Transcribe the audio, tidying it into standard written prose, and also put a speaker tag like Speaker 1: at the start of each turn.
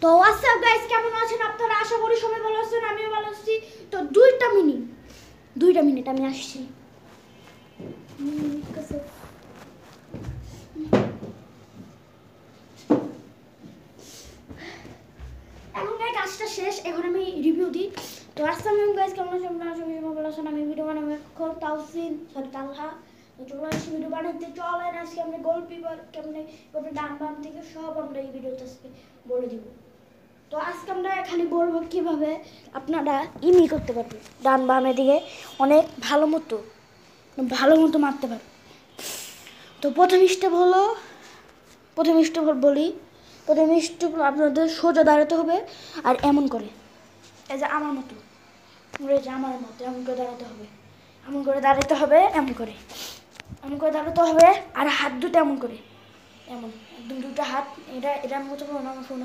Speaker 1: তো WhatsApp guys, কেমন আছেন আপনারা? আশা করি সবাই ভালো আছেন, আমিও ভালো আছি। তো 2টা মিনিট আমি আসছি। এখন গাইস কাজটা শেষ, এখন আমি রিভিউ দিই। তো আসসালামু গাইস, কেমন আছেন আপনারা? সবাই ভালো আছেন। আমি ভিডিও বানাবো এখন তালহা। তো চলো আসি ভিডিও বানাইতে। চলেন আজকে আমরা গোলকিপার কেমনে ডান বাম থেকে সব আমরা এই ভিডিওতে আজকে বলে দিব। তো আজকে আমরা খালি বলবো কীভাবে আপনারা ইমি করতে পারবেন, ডান বামের দিকে অনেক ভালো মতো মারতে পারবেন। তো প্রথম স্টেপ বলি। প্রথম স্টেপ আপনাদের সোজা দাঁড়াতে হবে, আর এমন করে এই যে আমার মতো এমন করে দাঁড়াতে হবে, এমন করে দাঁড়াতে হবে। আর হাত দুটো এমন করে, এমন একদম দুটো হাত, এটা মতো আমার ফোন